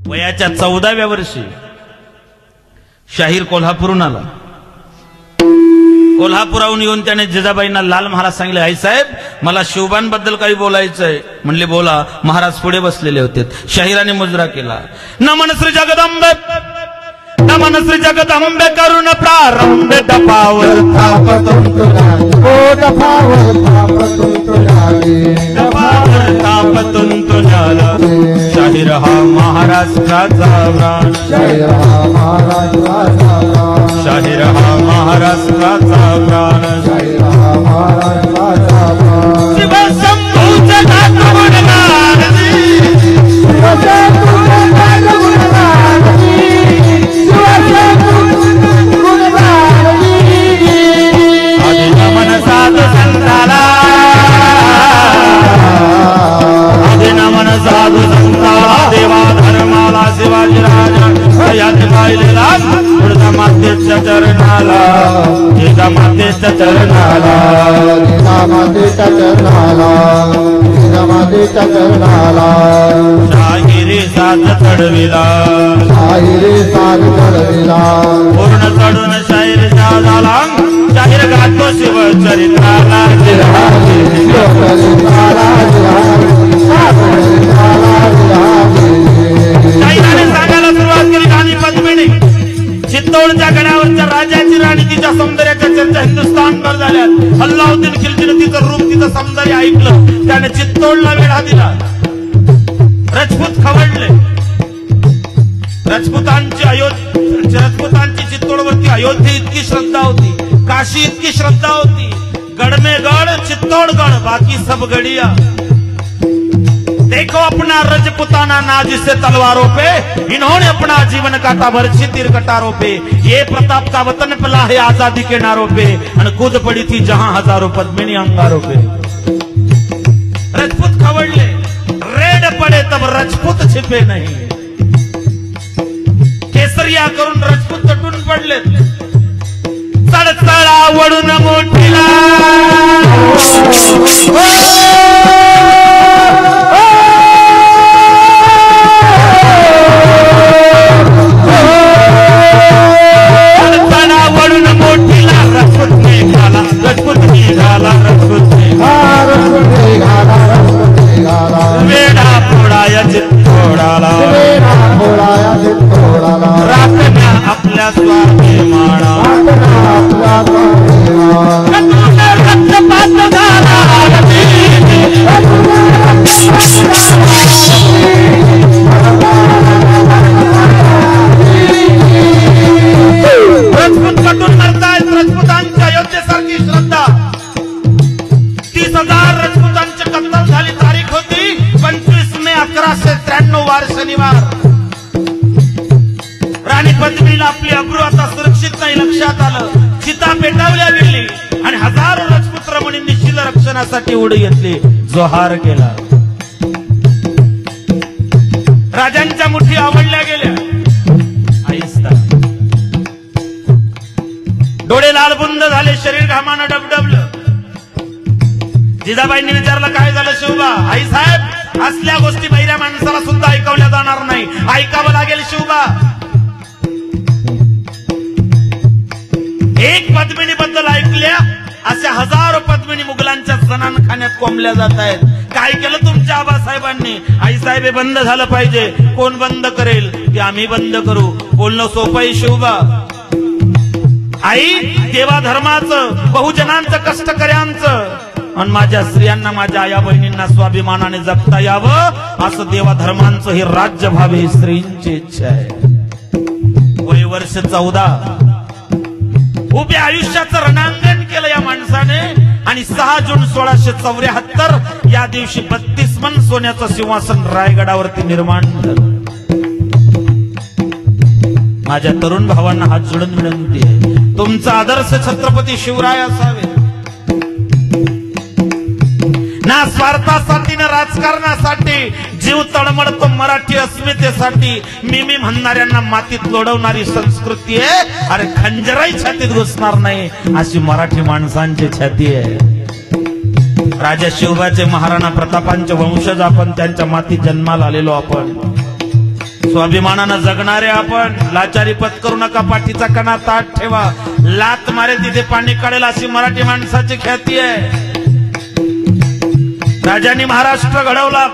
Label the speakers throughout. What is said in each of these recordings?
Speaker 1: वयाच्या 14व्या वर्षी शाहीर कोल्हापूरहून आला। कोल्हापुराहून येऊन त्याने जिजाबाईंना लाल महाराज सांगितले, आई साहेब मला शिवबांबद्दल काही बोलायचंय। म्हणले बोला। महाराज पुढे बसलेले होते। शाहिराने मुजरा केला, नमन श्री जगदंबे, नमन श्री जगदंबे करुण प्रारंभ डपावर
Speaker 2: थापतून तुझाले, ओ डपावर थापतून तुझाले,
Speaker 1: डपावर थापतून तुझाला। शाहीर हा महाराष्ट्राचा प्राण,
Speaker 2: शाहीर हा महाराष्ट्राचा प्राण,
Speaker 1: शाहीर हा महाराष्ट्राचा प्राण,
Speaker 2: शाहीर हा महाराष्ट्राचा प्राण।
Speaker 1: शिवशंभूचे नाथ गुणगान,
Speaker 2: शिवशंभूचे नाथ गुणगान, शिवशंभूचे गुणगान।
Speaker 1: आदि नमन साधू संताला, आदि नमन साधू संताला, देवा धर्माला शिवाजी राजा यात पाहिलेला पुढचा मातेच्या चरणाला, जिजामातेच्या चरणाला,
Speaker 2: जिजामातेच्या चरणाला, जिजामातेच्या चरणाला।
Speaker 1: शाहिरी साथ चढविला,
Speaker 2: शाहिरी साथ चढविला,
Speaker 1: पूर्ण चढून शाहीर झाला। शाहीर गातो शिवचरित्राला, शाहिराने सांगायला सुरुवात केली राणी पद्मिनी। चित्तोडच्या गडावरच्या राजाची राणी, तिच्या सौंदर्याच्या चर्चा हिंदुस्थानभर झाल्या। अल्लाउद्दीन खिलजीने तिचं रूप, तिचं सौंदर्य ऐकलं, त्याने चित्तोडला वेढा दिला। राजपूत खवळले। राजपुतांची चित्तोडवरती अयोध्या इतकी श्रद्धा होती, काशी इतकी श्रद्धा होती। गढ़ में गढ़, चित्तौड़गढ़, बाकी सब गड़िया। देखो अपना रजपुताना नाज से तलवारों पे, इन्होंने अपना जीवन काटा वर्षी तीर कटारों पे। ये प्रताप का वतन पला है आजादी के नारों पे, और कूद पड़ी थी जहां हजारों पद्मिनी अंगारों पे। राजपूत खवड़ले, रेड पड़े तब राजपूत छिपे नहीं। केसरिया करून राजपूत तटून पडले। सडसडा वडून मोठीला, सडसडा वडून मोठीला, राजपूत निघाला, राजपूत निघाला, राजपूत निघाला, वेडा फोडाया चित्तोडाला,
Speaker 2: वेडा फोडाया चित्तोडाला,
Speaker 1: राखण्या आपल्या स्वाभिमाना,
Speaker 2: आपला
Speaker 1: रक्तपात झाला। राजपूत कटून मरतायत। राजपुतांच्या अयोध्येसारखी श्रद्धा। 30,000 राजपुतांची कत्तल झाली। तारीख होती 25 मे 1193 वार शनिवार। राणी पद्मिनीला आपली अब्रू आता सुरक्षित नाही लक्षात आलं। चिता पेटावल्या गेली आणि हजारो राजपूत रमणींनी शीलरक्षणासाठी उडी घेतली, जोहार केला। राजांच्या मुठी आवडल्या गेल्या। आहिस्ता डोळे लालबुंद झाले, शरीर घामानं डबडबलं। जिजाबाईंनी विचारलं काय झालं शिवबा? आई साहेब असल्या गोष्टी बहिऱ्या माणसाला सुद्धा ऐकवल्या जाणार नाही, ऐकावं लागेल शिवबा। एक पद्मिनी बद्दल ऐकल्या अशा हजारो पद्मिनी मुघलांच्या जनानखान्यात कोंबल्या जात आहेत। काय केलं तुमच्या आबासाहेबांनी? आई साहेब हे बंद झालं पाहिजे। कोण बंद करेल? ते आम्ही बंद करू। बोलणं सोपं आहे शिवबा। आई देवा धर्माचं, बहुजनांचं, कष्टकऱ्यांचं आणि माझ्या स्त्रियांना, माझ्या आया बहिणींना स्वाभिमानाने जगता यावं असं देवा धर्मांचं हे राज्य व्हावे ही स्त्रींची इच्छा आहे। वय वर्ष 14, उभ्या आयुष्याचं रणांगण केलं या माणसाने आणि 6 जून 1674 या दिवशी 32 मन सोन्याचं सिंहासन रायगडावरती निर्माण झालं। माझ्या तरुण भावांना हात जोडून विनंती आहे, तुमचा आदर्श छत्रपती शिवराय असावे। ना स्वार्थासाठी ना राजकारणासाठी जीव तळमळतो मराठी अस्मितेसाठी। मी म्हणणाऱ्यांना मातीत लोढवणारी संस्कृती आहे। अरे खंजराही छातीत घुसणार नाही अशी मराठी माणसांची छाती आहे। राजा शिवबाचे, महाराणा प्रतापांचे वंशज आपण, त्यांच्या मातीत जन्माला आलेलो आपण। स्वाभिमानानं जगणारे आपण लाचारी पत्करू नका, पाठीचा कणा ताट ठेवा, लात मारेल तिथे पाणी काढेल अशी मराठी माणसाची ख्याती आहे. राजांनी महाराष्ट्र घडवला,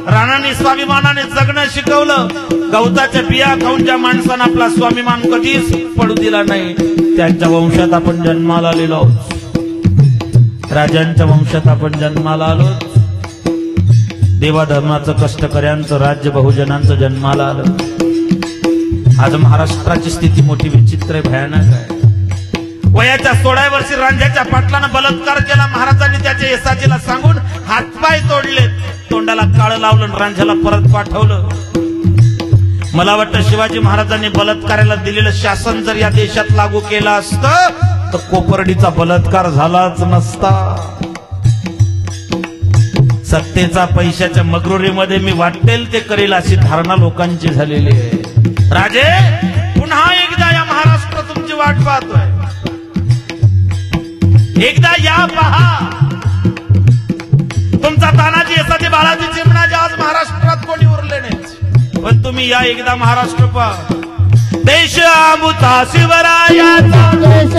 Speaker 1: राणांनी स्वाभिमानाने जगणं शिकवलं. गवताच्या बिया खाऊन ज्या माणसानं आपला स्वाभिमान कधीच पडू दिला नाही, त्यांच्या वंशात आपण जन्माला आलेलो आहोत. राजांच्या वंशात आपण जन्माला आलो. देवाधर्माचं कष्टकऱ्यांचं राज्य बहुजनांचं जन्माला आलं. आज महाराष्ट्राची स्थिती मोठी विचित्र आहे, भयानक आहे. वयाच्या 16 वर्षी रांझ्याच्या पाटलानं बलात्कार केला. महाराजांनी त्याच्या येसाजीला सांगून हातपाय तोडले, तोंडाला काळं लावलं, रांझ्याला परत पाठवलं. मला वाटतं शिवाजी महाराजांनी बलात्काराला दिलेलं शासन जर या देशात लागू केलं असतं तर कोपर्डीचा बलात्कार झालाच नसता. सत्तेचा पैशाच्या मगरुरीमध्ये मी वाटेल ते करेल अशी धारणा लोकांची झालेली आहे. राजे, पुन्हा एकदा या महाराष्ट्र तुमची वाट पाहतोय. एकदा या पहा. तुमचा तानाजी येसाजी बाळाजी चिमणाजी आज महाराष्ट्रात कोणी उरले नाही, पण तुम्ही या एकदा महाराष्ट्र पहा. देश आमुचा शिवरायाचा,
Speaker 2: देश